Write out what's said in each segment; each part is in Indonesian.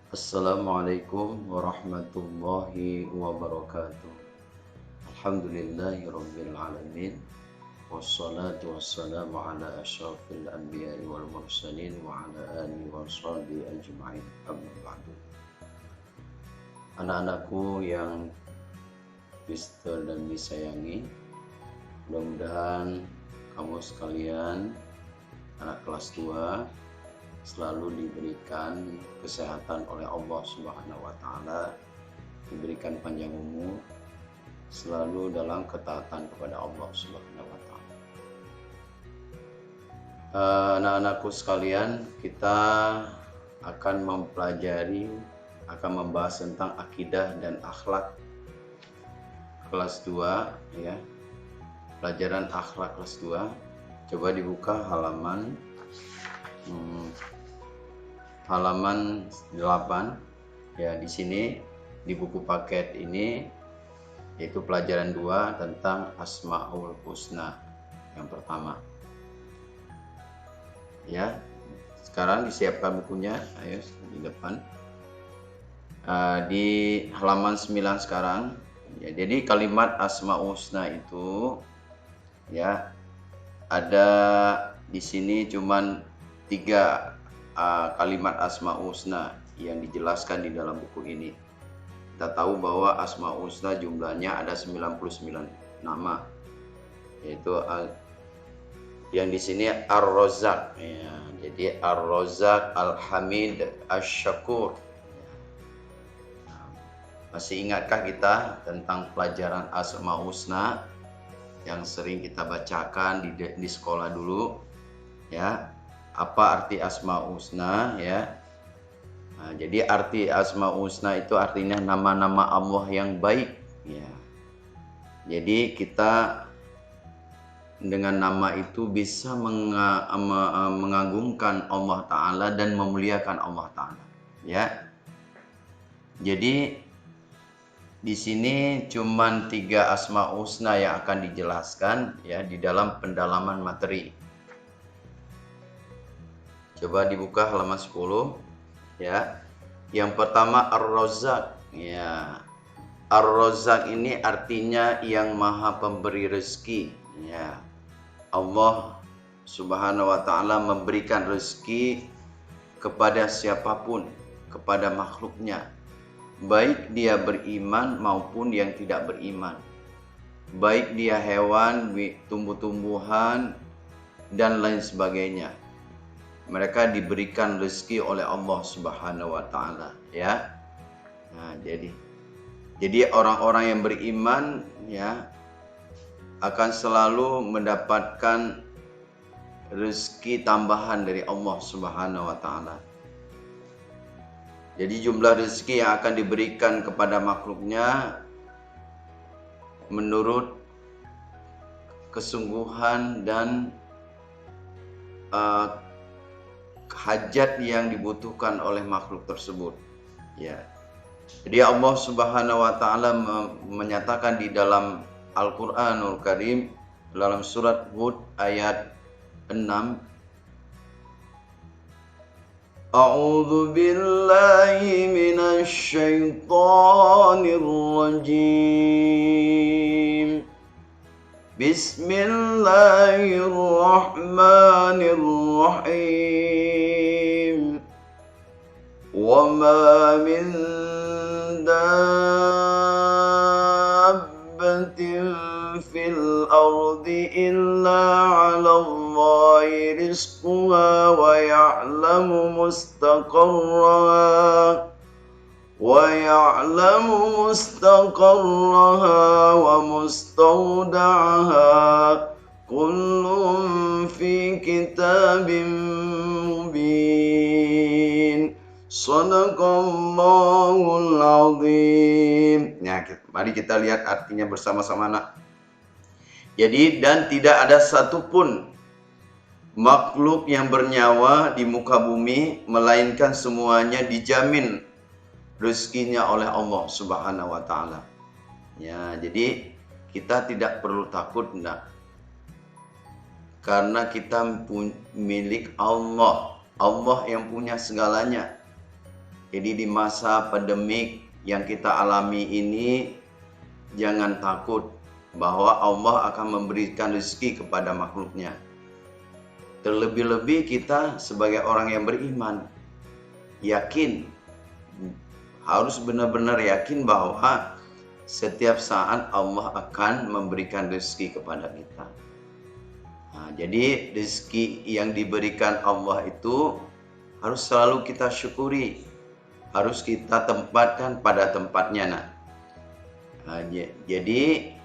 Assalamualaikum warahmatullahi wabarakatuh. Alhamdulillahirabbil alamin. Wassalatu wassalamu ala asyrafil anbiya'i wal mursalin wa ala alihi wa sahbihi ajma'in. Amma ba'du. Anak-anakku yang Mister dan disayangi, mudah-mudahan kamu sekalian anak kelas 2 selalu diberikan kesehatan oleh Allah Subhanahu wa taala, diberikan panjang umur, selalu dalam ketaatan kepada Allah Subhanahu wa taala. Anak-anakku sekalian, kita akan membahas tentang akidah dan akhlak kelas 2 ya. Pelajaran akhlak kelas 2. Coba dibuka halaman 8 ya. Di sini di buku paket ini yaitu pelajaran 2 tentang Asmaul Husna yang pertama ya. Sekarang disiapkan bukunya, ayo di depan, di halaman 9 sekarang ya. Jadi kalimat Asmaul Husna itu ya ada di sini cuman 3 kalimat Asmaul Husna yang dijelaskan di dalam buku ini. Kita tahu bahwa Asmaul Husna jumlahnya ada 99 nama, yaitu yang di sini Ar-Razzaq ya. Jadi Ar-Razzaq, Al-Hamid, Asy-Syakur. Masih ingatkah kita tentang pelajaran Asmaul Husna yang sering kita bacakan di sekolah dulu ya? Apa arti Asmaul Husna ya? Nah, jadi arti Asmaul Husna itu artinya nama-nama Allah yang baik ya. Jadi kita dengan nama itu bisa mengagungkan Allah Ta'ala dan memuliakan Allah Ta'ala ya. Jadi di sini cuman 3 Asmaul Husna yang akan dijelaskan ya di dalam pendalaman materi. Coba dibuka halaman 10 ya. Yang pertama Ar-Razzaq ya. Ar-Razzaq ini artinya yang maha pemberi rezeki ya. Allah Subhanahu wa taala memberikan rezeki kepada siapapun, kepada makhluknya, baik dia beriman maupun yang tidak beriman, baik dia hewan, tumbuh-tumbuhan dan lain sebagainya. Mereka diberikan rezeki oleh Allah Subhanahu wa taala ya. Nah, jadi orang-orang yang beriman ya akan selalu mendapatkan rezeki tambahan dari Allah Subhanahu wa taala. Jadi jumlah rezeki yang akan diberikan kepada makhluknya menurut kesungguhan dan hajat yang dibutuhkan oleh makhluk tersebut ya. Jadi Allah Subhanahu wa taala menyatakan di dalam Al-Qur'anul Karim dalam surat Hud ayat 6, A'udzu billahi minasy syaithanir rajim. Bismillahirrahmanirrahim. Wa ma min dabbatin fil ardi illa 'ala Allahi rizquha wa ya'lamu mustaqarraha wa mustawda'aha kullun fi kitabin mubin. Shadaqallahul azim. Nah, mari kita lihat artinya bersama-sama nak. Jadi dan tidak ada satupun makhluk yang bernyawa di muka bumi melainkan semuanya dijamin rezekinya oleh Allah Subhanahu wa taala. Ya, jadi kita tidak perlu takut enggak. Karena kita milik Allah. Allah yang punya segalanya. Jadi di masa pandemik yang kita alami ini, jangan takut bahwa Allah akan memberikan rezeki kepada makhluknya. Terlebih-lebih kita sebagai orang yang beriman, yakin, harus benar-benar yakin bahwa setiap saat Allah akan memberikan rezeki kepada kita. Nah, jadi rezeki yang diberikan Allah itu harus selalu kita syukuri, harus kita tempatkan pada tempatnya. Jadi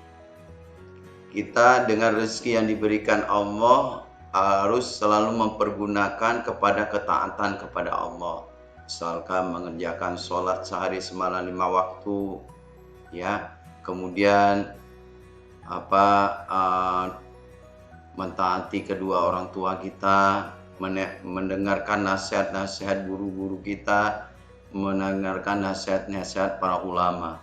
kita dengan rezeki yang diberikan Allah harus selalu mempergunakan kepada ketaatan kepada Allah. Misalkan mengerjakan sholat sehari semalam 5 waktu, ya. Kemudian mentaati kedua orang tua kita, mendengarkan nasihat-nasihat guru-guru kita, mendengarkan nasihat-nasihat para ulama.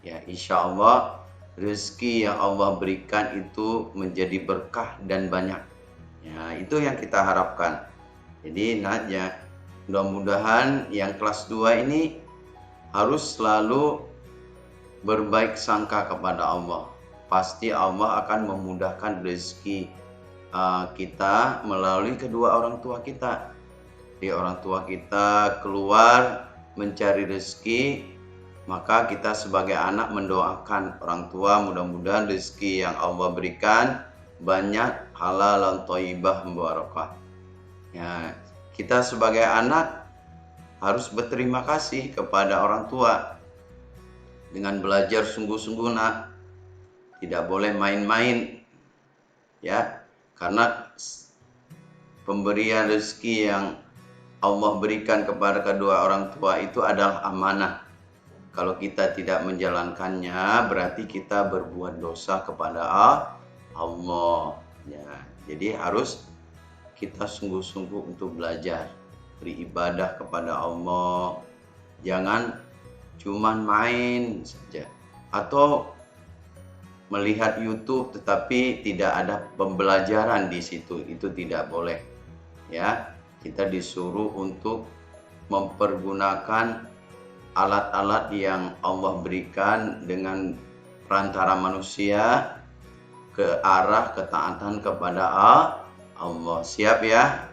Ya, insya Allah rezeki yang Allah berikan itu menjadi berkah dan banyak. Ya, itu yang kita harapkan. Jadi mudah-mudahan yang kelas 2 ini harus selalu berbaik sangka kepada Allah. Pasti Allah akan memudahkan rezeki kita melalui kedua orang tua kita. Di orang tua kita keluar mencari rezeki, maka kita sebagai anak mendoakan orang tua mudah-mudahan rezeki yang Allah berikan banyak, halal dan thayyibah mubarakah. Ya, kita sebagai anak harus berterima kasih kepada orang tua dengan belajar sungguh-sungguh, tidak boleh main-main, ya, karena pemberian rezeki yang Allah berikan kepada kedua orang tua itu adalah amanah. Kalau kita tidak menjalankannya, berarti kita berbuat dosa kepada Allah. Ya, jadi harus kita sungguh-sungguh untuk belajar, beribadah kepada Allah. Jangan cuman main saja atau melihat YouTube tetapi tidak ada pembelajaran di situ. Itu tidak boleh. Ya, kita disuruh untuk mempergunakan alat-alat yang Allah berikan dengan perantara manusia ke arah ketaatan kepada Allah. Siap ya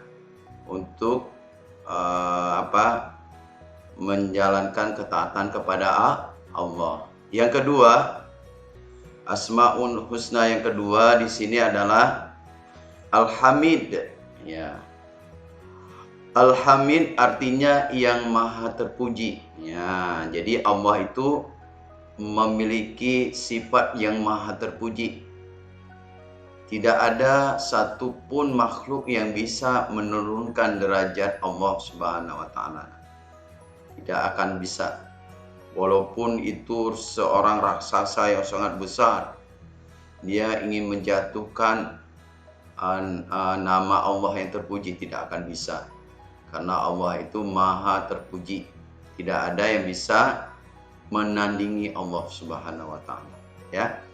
untuk menjalankan ketaatan kepada Allah. Yang kedua, Asmaul Husna yang kedua di sini adalah Al-Hamid. Ya. Al-Hamid artinya yang maha terpuji. Ya, jadi Allah itu memiliki sifat yang maha terpuji. Tidak ada satupun makhluk yang bisa menurunkan derajat Allah Subhanahu wa Ta'ala. Tidak akan bisa. Walaupun itu seorang raksasa yang sangat besar, dia ingin menjatuhkan nama Allah yang terpuji, tidak akan bisa. Karena Allah itu maha terpuji. Tidak ada yang bisa menandingi Allah Subhanahu wa Ta'ala. Ya.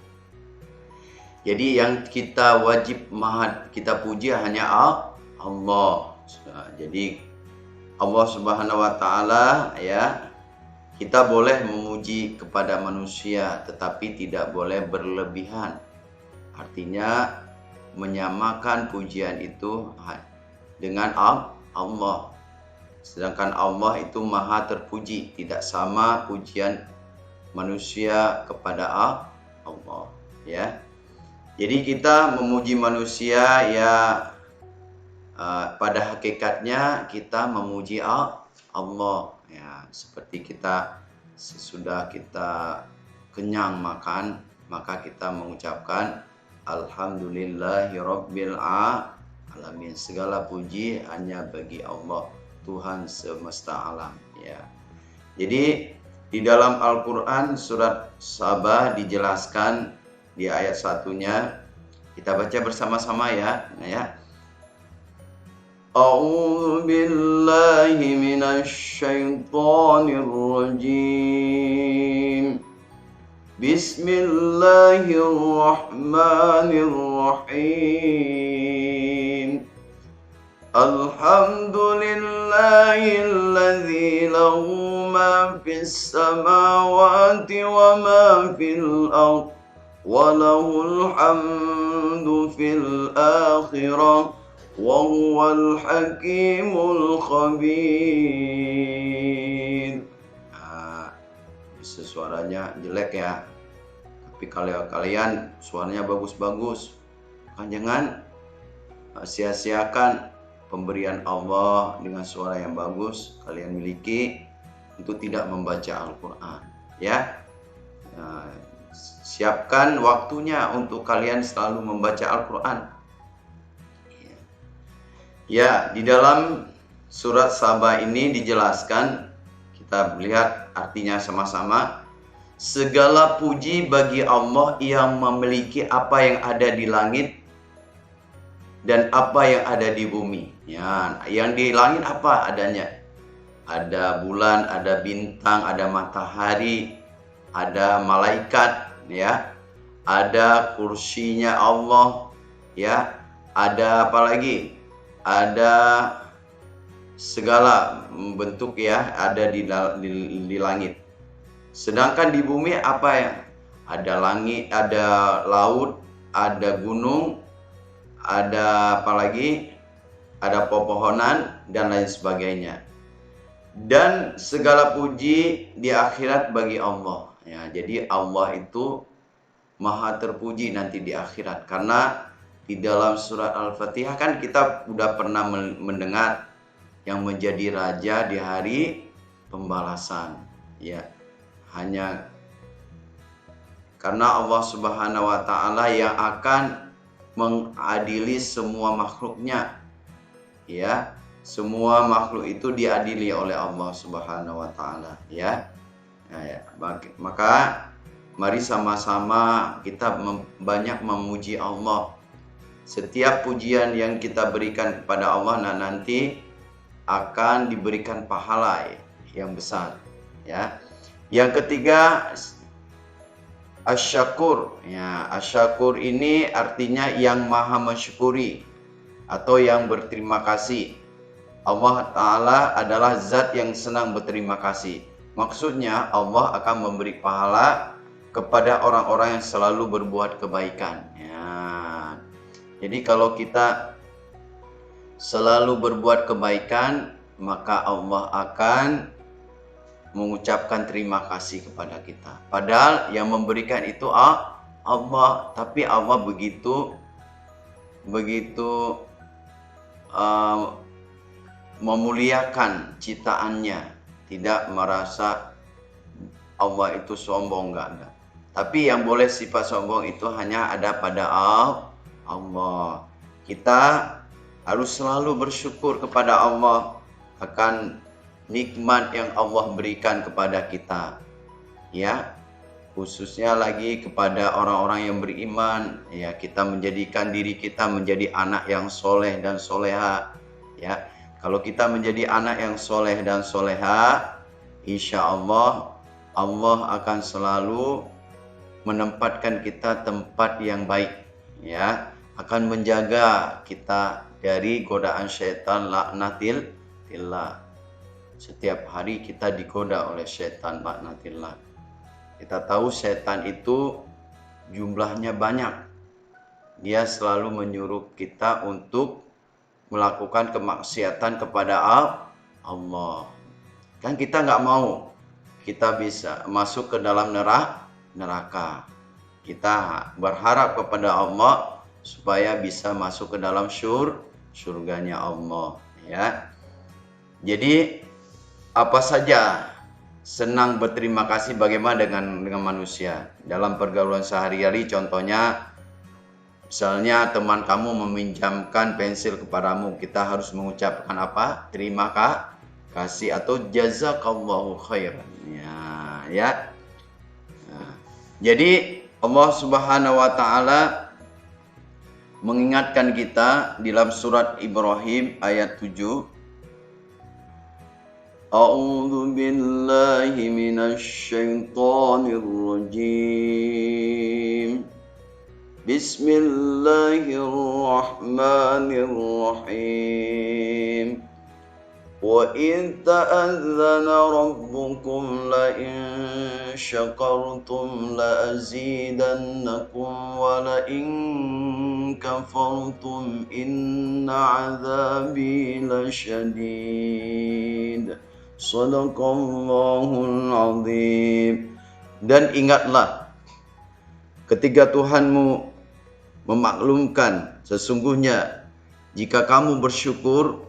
Jadi yang kita wajib kita puji hanya Allah. Jadi Allah Subhanahu wa Ta'ala, ya, kita boleh memuji kepada manusia tetapi tidak boleh berlebihan. Artinya menyamakan pujian itu dengan Allah. Sedangkan Allah itu maha terpuji, tidak sama pujian manusia kepada Allah, ya. Jadi kita memuji manusia, ya, pada hakikatnya kita memuji Allah, ya. Seperti kita sesudah kita kenyang makan, maka kita mengucapkan Alhamdulillahirabbil alamin. Segala puji hanya bagi Allah, Tuhan semesta alam, ya. Jadi di dalam Al-Qur'an surat Sabah dijelaskan di ayat 1-nya, kita baca bersama-sama ya. Nah, ya. A'udzu billahi minasy syaithanir rajim. Bismillahirrahmanirrahim. Alhamdulillahilladzi lahu samawati wa ma fil ardh wa lahul hamdu fil akhirah wa huwal hakimul khabir. Bisa suaranya jelek ya, tapi kalau kalian suaranya bagus-bagus, kan jangan sia-siakan pemberian Allah dengan suara yang bagus kalian miliki untuk tidak membaca Al-Quran ya. Siapkan waktunya untuk kalian selalu membaca Al-Quran ya. Di dalam surat Saba ini dijelaskan, kita lihat artinya sama-sama. Segala puji bagi Allah yang memiliki apa yang ada di langit dan apa yang ada di bumi. Ya, yang di langit apa adanya? Ada bulan, ada bintang, ada matahari, ada malaikat, ya. Ada kursinya Allah, ya. Ada apa lagi? Ada segala bentuk ya ada di langit. Sedangkan di bumi apa ya? Ada langit, ada laut, ada gunung, ada apa lagi? Ada pepohonan dan lain sebagainya. Dan segala puji di akhirat bagi Allah. Ya, jadi Allah itu maha terpuji nanti di akhirat. Karena di dalam surat Al-Fatihah kan kita udah pernah mendengar yang menjadi raja di hari pembalasan. Ya, hanya karena Allah Subhanahu wa Ta'ala yang akan mengadili semua makhluknya. Ya, semua makhluk itu diadili oleh Allah Subhanahu wa Ta'ala, ya. Maka mari sama-sama kita banyak memuji Allah. Setiap pujian yang kita berikan kepada Allah nanti akan diberikan pahala yang besar, ya. Yang ketiga, asyakur. Ya, asyakur ini artinya yang maha mensyukuri atau yang berterima kasih. Allah Ta'ala adalah zat yang senang berterima kasih. Maksudnya Allah akan memberi pahala kepada orang-orang yang selalu berbuat kebaikan. Ya. Jadi kalau kita selalu berbuat kebaikan, maka Allah akan mengucapkan terima kasih kepada kita. Padahal yang memberikan itu Allah, tapi Allah begitu memuliakan ciptaannya, tidak merasa Allah itu sombong, enggak ada. Tapi yang boleh sifat sombong itu hanya ada pada Allah. Kita harus selalu bersyukur kepada Allah akan nikmat yang Allah berikan kepada kita, ya. Khususnya lagi kepada orang-orang yang beriman, ya. Kita menjadikan diri kita menjadi anak yang soleh dan soleha, ya. Kalau kita menjadi anak yang soleh dan soleha, insya Allah Allah akan selalu menempatkan kita tempat yang baik, ya. Akan menjaga kita dari godaan syaitan laknatillah. Setiap hari kita digoda oleh syaitan laknatillah. Kita tahu syaitan itu jumlahnya banyak. Dia selalu menyuruh kita untuk melakukan kemaksiatan kepada Allah. Kan kita nggak mau kita bisa masuk ke dalam neraka. Kita berharap kepada Allah supaya bisa masuk ke dalam surganya Allah, ya. Jadi apa saja senang berterima kasih bagaimana dengan manusia dalam pergaulan sehari-hari. Contohnya, misalnya teman kamu meminjamkan pensil kepadamu, kita harus mengucapkan apa? Terima kasih atau jazakallahu khairan. Ya. Nah, jadi Allah Subhanahu wa Ta'ala mengingatkan kita di dalam surat Ibrahim ayat 7. A'udzu billahi minasy syaithanir rajim. Bismillahirrahmanirrahim. وَإِذْ تَأَذَّنَ رَبُّكُمْ لَئِن شَكَرْتُمْ لَأَزِيدَنَّكُمْ وَلَئِن كَفَرْتُمْ إِنَّ عَذَابِي لَشَدِيدٌ. Shadaqallahul azim. Dan ingatlah ketika Tuhanmu memaklumkan sesungguhnya jika kamu bersyukur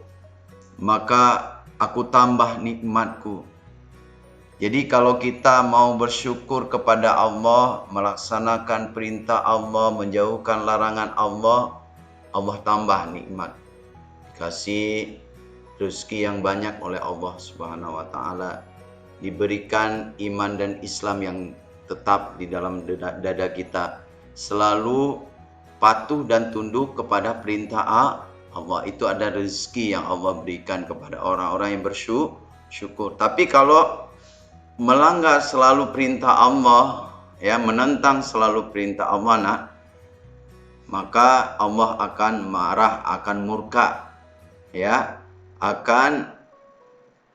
maka aku tambah nikmatku. Jadi kalau kita mau bersyukur kepada Allah, melaksanakan perintah Allah, menjauhkan larangan Allah, Allah tambah nikmat. Dikasih rezeki yang banyak oleh Allah Subhanahu wa taala. Diberikan iman dan Islam yang tetap di dalam dada kita. Selalu patuh dan tunduk kepada perintah Allah. Itu ada rezeki yang Allah berikan kepada orang-orang yang bersyukur. Tapi kalau melanggar selalu perintah Allah, ya, menentang selalu perintah Allah, maka Allah akan marah, akan murka, ya, akan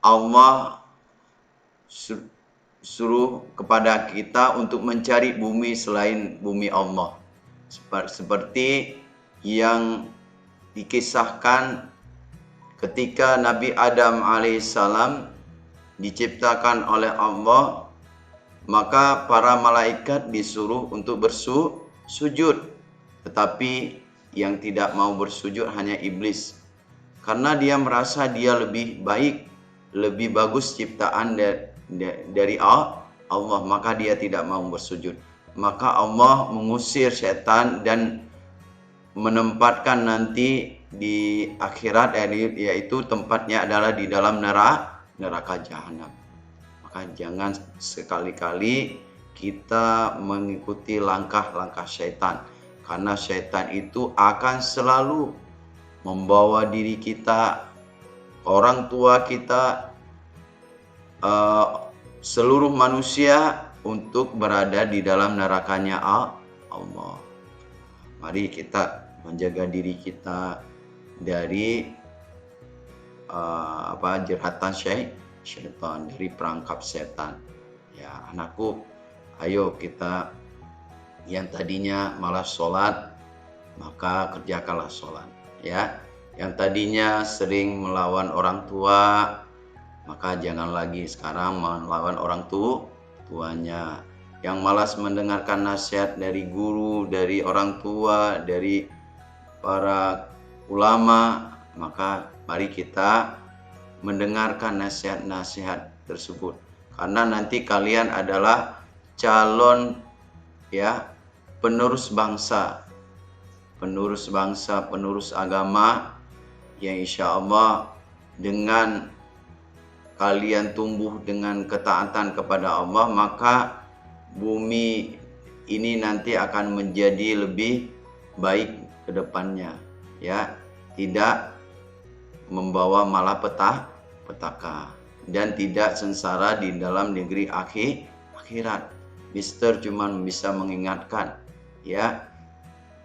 Allah suruh kepada kita untuk mencari bumi selain bumi Allah. Seperti yang dikisahkan ketika Nabi Adam alaihissalam diciptakan oleh Allah, maka para malaikat disuruh untuk bersujud, tetapi yang tidak mau bersujud hanya iblis, karena dia merasa dia lebih baik, lebih bagus ciptaan dari Allah, maka dia tidak mau bersujud. Maka Allah mengusir setan dan menempatkan nanti di akhirat, yaitu tempatnya adalah di dalam neraka jahanam. Maka jangan sekali-kali kita mengikuti langkah-langkah setan, karena setan itu akan selalu membawa diri kita, orang tua kita, seluruh manusia untuk berada di dalam nerakanya Allah. Mari kita menjaga diri kita dari jeratan syaitan, dari perangkap setan. Ya, anakku, ayo kita yang tadinya malas sholat, maka kerjakanlah sholat. Ya, yang tadinya sering melawan orang tua, maka jangan lagi sekarang melawan orang tuanya. Yang malas mendengarkan nasihat dari guru, dari orang tua, dari para ulama, maka mari kita mendengarkan nasihat-nasihat tersebut, karena nanti kalian adalah calon, ya, penerus bangsa, penerus agama, yang insya Allah dengan kalian tumbuh dengan ketaatan kepada Allah, maka bumi ini nanti akan menjadi lebih baik ke depannya, ya, tidak membawa malapetaka dan tidak sengsara di dalam negeri akhirat. Mister cuman bisa mengingatkan, ya,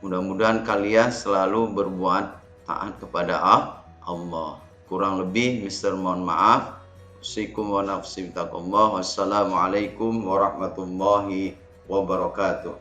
mudah-mudahan kalian selalu berbuat taat kepada Allah. Kurang lebih Mister mohon maaf. Wassalamualaikum warahmatullahi wabarakatuh.